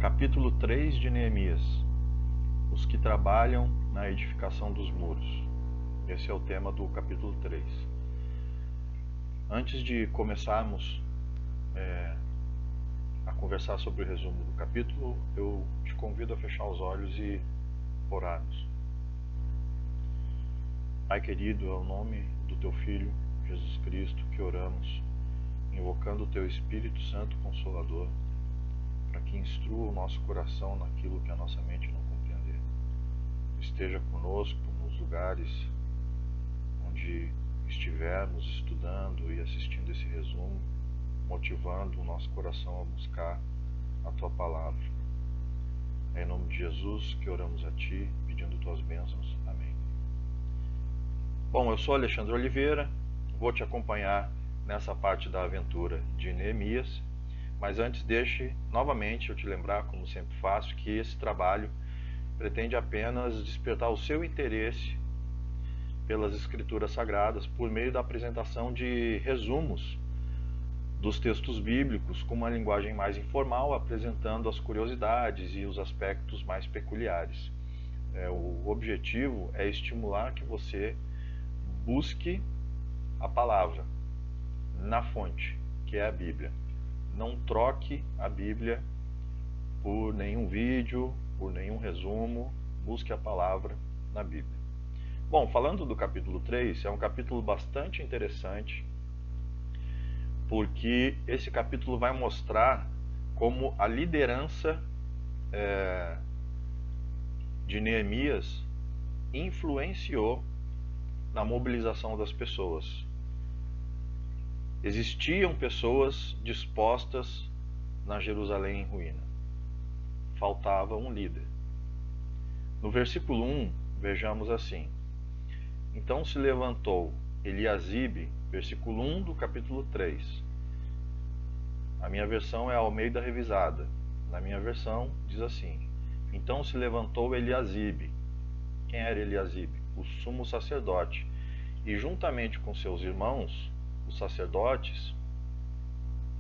Capítulo 3 de Neemias: Os que trabalham na edificação dos muros. Esse é o tema do capítulo 3. Antes de começarmos a conversar sobre o resumo do capítulo, eu te convido a fechar os olhos e orarmos. Pai querido, é o nome do Teu Filho, Jesus Cristo, que oramos, invocando o Teu Espírito Santo Consolador, para que instrua o nosso coração naquilo que a nossa mente não compreender. Esteja conosco nos lugares onde estivermos estudando e assistindo esse resumo, motivando o nosso coração a buscar a Tua Palavra. É em nome de Jesus que oramos a Ti, pedindo Tuas bênçãos. Amém. Bom, eu sou Alexandre Oliveira, vou te acompanhar nessa parte da aventura de Neemias. Mas antes, deixe novamente eu te lembrar, como sempre faço, que esse trabalho pretende apenas despertar o seu interesse pelas Escrituras Sagradas por meio da apresentação de resumos dos textos bíblicos com uma linguagem mais informal, apresentando as curiosidades e os aspectos mais peculiares. O objetivo é estimular que você busque a palavra na fonte, que é a Bíblia. Não troque a Bíblia por nenhum vídeo, por nenhum resumo. Busque a palavra na Bíblia. Bom, falando do capítulo 3, é um capítulo bastante interessante, porque esse capítulo vai mostrar como a liderança de Neemias influenciou na mobilização das pessoas. Existiam pessoas dispostas na Jerusalém em ruína. Faltava um líder. No versículo 1, vejamos assim: Então se levantou Eliasibe, versículo 1 do capítulo 3. A minha versão é a Almeida Revisada. Na minha versão diz assim: Então se levantou Eliasibe. Quem era Eliasibe? O sumo sacerdote. E juntamente com seus irmãos, os sacerdotes,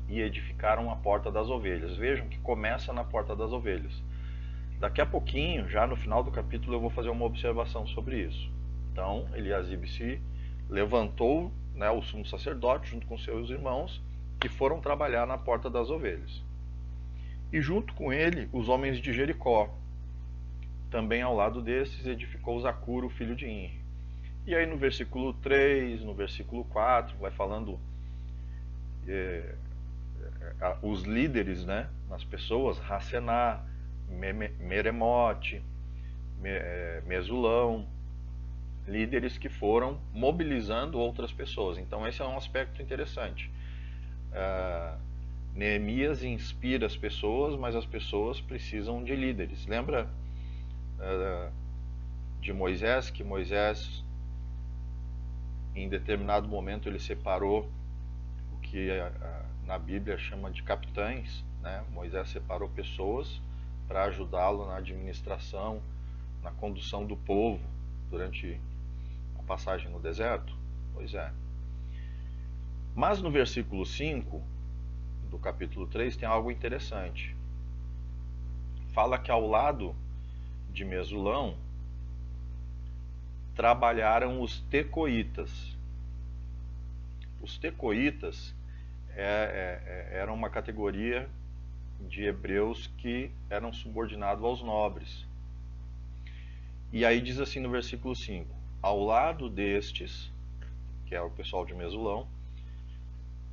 e edificaram a porta das ovelhas. Vejam que começa na porta das ovelhas. Daqui a pouquinho, já no final do capítulo, eu vou fazer uma observação sobre isso. Então, Eliasibe se levantou, o sumo sacerdote, junto com seus irmãos, e foram trabalhar na porta das ovelhas. E junto com ele, os homens de Jericó. Também ao lado desses, edificou Zacuro, filho de Inri. E aí no versículo 3, no versículo 4, vai falando os líderes, nas pessoas: Racená, Meremote, Mesulão, líderes que foram mobilizando outras pessoas. Então esse é um aspecto interessante. Neemias inspira as pessoas, mas as pessoas precisam de líderes. Lembra de Moisés, que Moisés, em determinado momento, ele separou o que na Bíblia chama de capitães, Moisés separou pessoas para ajudá-lo na administração, na condução do povo durante a passagem no deserto? Pois é. Mas no versículo 5 do capítulo 3 tem algo interessante. Fala que ao lado de Mesulão trabalharam os tecoitas. Os tecoitas eram uma categoria de hebreus que eram subordinados aos nobres. E aí diz assim no versículo 5: Ao lado destes, que é o pessoal de Mesulão,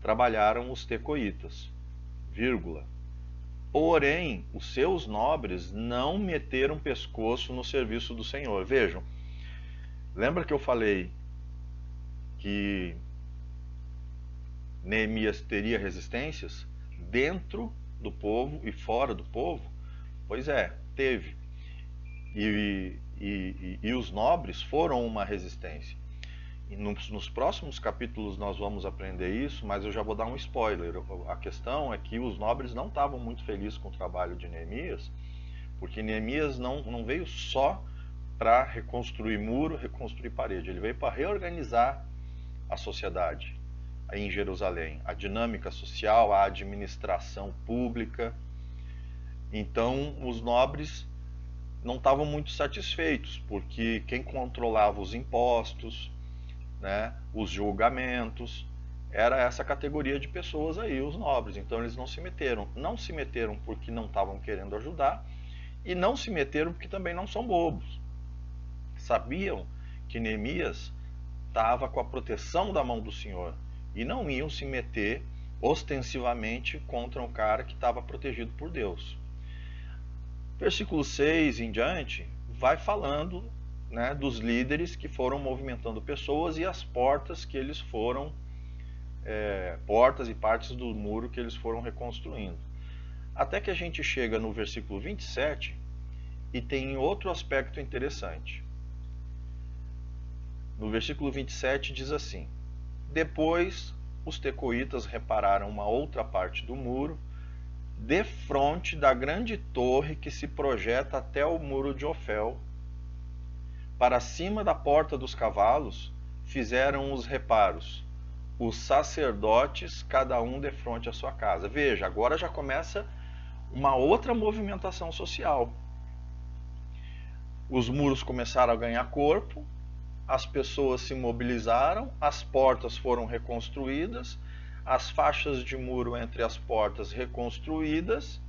trabalharam os tecoitas, porém os seus nobres não meteram pescoço no serviço do Senhor. Vejam, lembra que eu falei que Neemias teria resistências dentro do povo e fora do povo? Pois é, teve. E os nobres foram uma resistência. E nos próximos capítulos nós vamos aprender isso, mas eu já vou dar um spoiler. A questão é que os nobres não estavam muito felizes com o trabalho de Neemias, porque Neemias não veio só para reconstruir muro, reconstruir parede. Ele veio para reorganizar a sociedade em Jerusalém, a dinâmica social, a administração pública. Então os nobres não estavam muito satisfeitos, porque quem controlava os impostos, né, os julgamentos, era essa categoria de pessoas aí, os nobres. Então eles não se meteram. Não se meteram porque não estavam querendo ajudar, e não se meteram porque também não são bobos. Sabiam que Neemias estava com a proteção da mão do Senhor e não iam se meter ostensivamente contra um cara que estava protegido por Deus. Versículo 6 em diante vai falando, né, dos líderes que foram movimentando pessoas e as portas que eles foram, portas e partes do muro que eles foram reconstruindo. Até que a gente chega no versículo 27 e tem outro aspecto interessante. No versículo 27 diz assim: depois os tecoitas repararam uma outra parte do muro, defronte da grande torre que se projeta até o muro de Ofel. Para cima da porta dos cavalos fizeram os reparos, os sacerdotes, cada um defronte à sua casa. Veja, agora já começa uma outra movimentação social. Os muros começaram a ganhar corpo, as pessoas se mobilizaram, as portas foram reconstruídas, as faixas de muro entre as portas reconstruídas,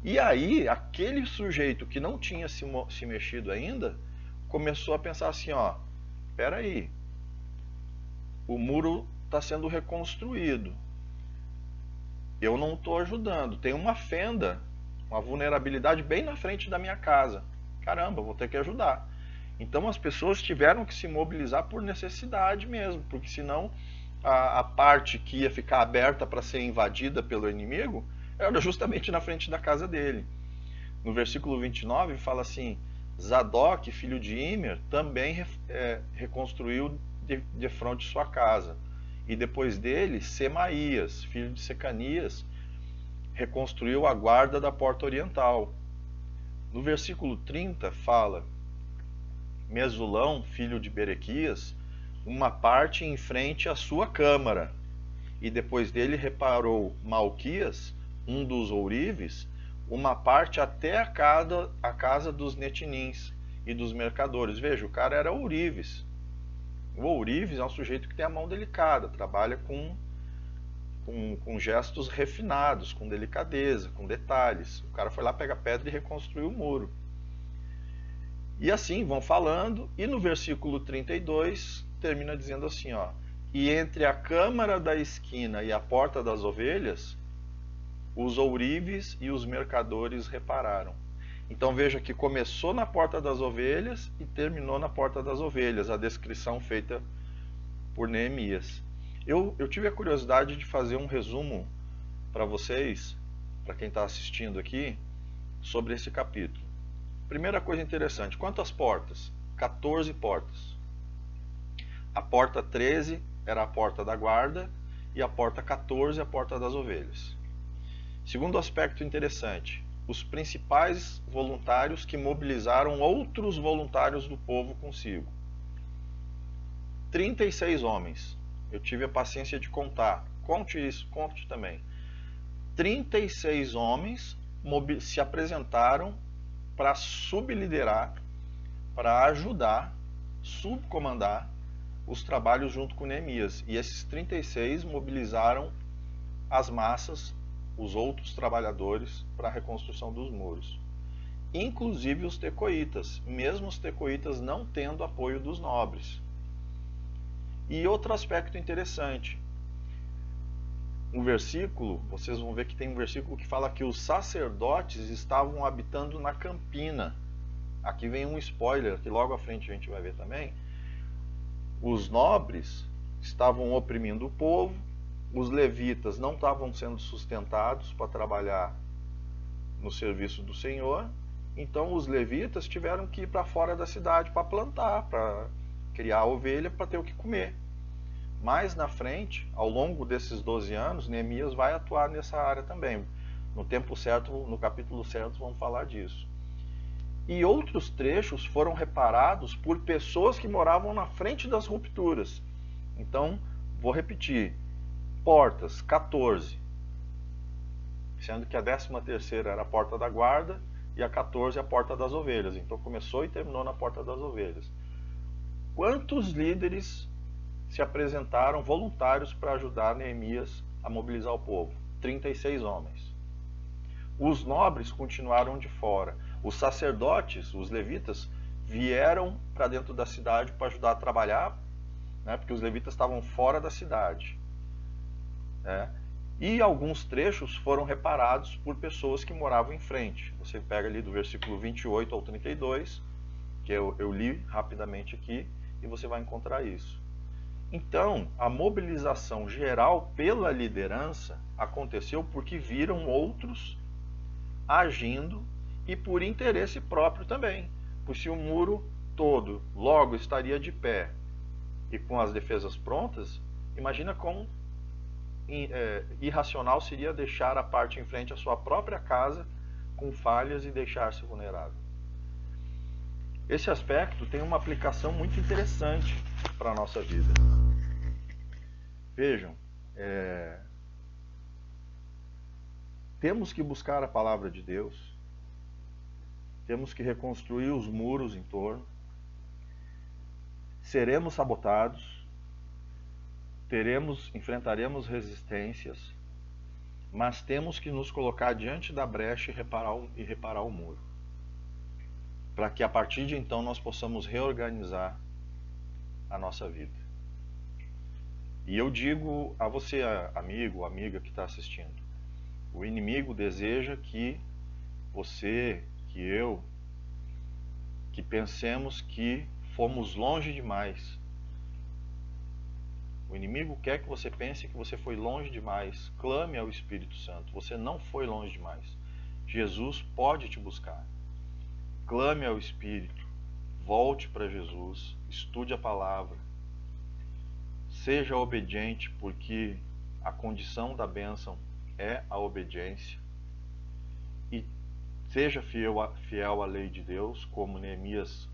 e aí aquele sujeito que não tinha se mexido ainda começou a pensar assim, ó, espera aí, o muro está sendo reconstruído, eu não estou ajudando, tem uma fenda, uma vulnerabilidade bem na frente da minha casa, caramba, vou ter que ajudar. Então as pessoas tiveram que se mobilizar por necessidade mesmo, porque senão a parte que ia ficar aberta para ser invadida pelo inimigo era justamente na frente da casa dele. No versículo 29 fala assim: Zadok, filho de Imer, também reconstruiu de frente sua casa. E depois dele, Semaías, filho de Secanias, reconstruiu a guarda da porta oriental. No versículo 30 fala: Mesulão, filho de Berequias, uma parte em frente à sua câmara. E depois dele reparou Malquias, um dos ourives, uma parte até a casa dos netinins e dos mercadores. Veja, o cara era ourives. O ourives é um sujeito que tem a mão delicada, trabalha com gestos refinados, com delicadeza, com detalhes. O cara foi lá pegar pedra e reconstruiu o muro. E assim vão falando, e no versículo 32 termina dizendo assim, ó: e entre a câmara da esquina e a porta das ovelhas, os ourives e os mercadores repararam. Então veja que começou na porta das ovelhas e terminou na porta das ovelhas, a descrição feita por Neemias. Eu tive a curiosidade de fazer um resumo para vocês, para quem está assistindo aqui, sobre esse capítulo. Primeira coisa interessante, quantas portas? 14 portas. A porta 13 era a porta da guarda e a porta 14 a porta das ovelhas. Segundo aspecto interessante, os principais voluntários que mobilizaram outros voluntários do povo consigo. 36 homens. Eu tive a paciência de contar. Conte isso, conte também. 36 homens se apresentaram para subliderar, para ajudar, subcomandar os trabalhos junto com Neemias. E esses 36 mobilizaram as massas, os outros trabalhadores, para a reconstrução dos muros. Inclusive os tecoitas, mesmo os tecoitas não tendo apoio dos nobres. E outro aspecto interessante, um versículo, vocês vão ver que tem um versículo que fala que os sacerdotes estavam habitando na campina. Aqui vem um spoiler, que logo à frente a gente vai ver também. Os nobres estavam oprimindo o povo, os levitas não estavam sendo sustentados para trabalhar no serviço do Senhor, então os levitas tiveram que ir para fora da cidade para plantar, para criar ovelha, para ter o que comer. Mais na frente, ao longo desses 12 anos, Neemias vai atuar nessa área também. No tempo certo, no capítulo certo, vamos falar disso. E outros trechos foram reparados por pessoas que moravam na frente das rupturas. Então, vou repetir. Portas, 14. sendo que a 13ª era a porta da guarda e a 14 a porta das ovelhas. Então começou e terminou na porta das ovelhas. Quantos líderes se apresentaram voluntários para ajudar Neemias a mobilizar o povo? 36 homens. Os nobres continuaram de fora. Os sacerdotes, os levitas, vieram para dentro da cidade para ajudar a trabalhar, né, porque os levitas estavam fora da cidade. E alguns trechos foram reparados por pessoas que moravam em frente. Você pega ali do versículo 28 ao 32, que eu li rapidamente aqui, e você vai encontrar isso. Então, a mobilização geral pela liderança aconteceu porque viram outros agindo e por interesse próprio também. Pois se o muro todo logo estaria de pé e com as defesas prontas, imagina quão irracional seria deixar a parte em frente à sua própria casa com falhas e deixar-se vulnerável. Esse aspecto tem uma aplicação muito interessante para a nossa vida. Vejam, temos que buscar a palavra de Deus, temos que reconstruir os muros em torno, seremos sabotados, enfrentaremos resistências, mas temos que nos colocar diante da brecha e reparar o muro, para que a partir de então nós possamos reorganizar a nossa vida. E eu digo a você, amigo, amiga que está assistindo, o inimigo deseja que você, que eu, que pensemos que fomos longe demais. O inimigo quer que você pense que você foi longe demais. Clame ao Espírito Santo. Você não foi longe demais. Jesus pode te buscar. Clame ao Espírito. Volte para Jesus. Estude a palavra. Seja obediente, porque a condição da bênção é a obediência. E seja fiel à lei de Deus, como Neemias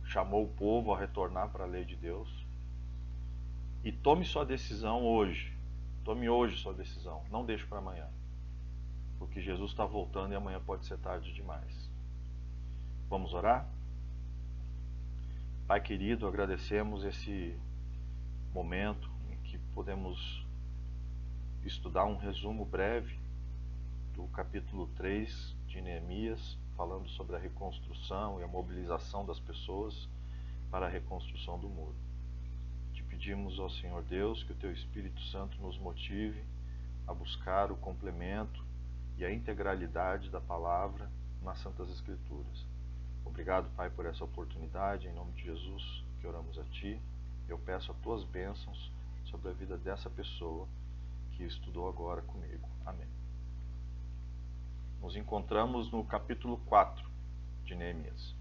chamou o povo a retornar para a lei de Deus. E tome sua decisão hoje. Tome hoje sua decisão. Não deixe para amanhã. Porque Jesus está voltando e amanhã pode ser tarde demais. Vamos orar? Pai querido, agradecemos esse momento em que podemos estudar um resumo breve do capítulo 3 de Neemias, falando sobre a reconstrução e a mobilização das pessoas para a reconstrução do muro. Te pedimos ao Senhor Deus que o Teu Espírito Santo nos motive a buscar o complemento e a integralidade da palavra nas Santas Escrituras. Obrigado, Pai, por essa oportunidade. Em nome de Jesus que oramos a Ti. Eu peço as Tuas bênçãos sobre a vida dessa pessoa que estudou agora comigo. Amém. Nos encontramos no capítulo 4 de Neemias.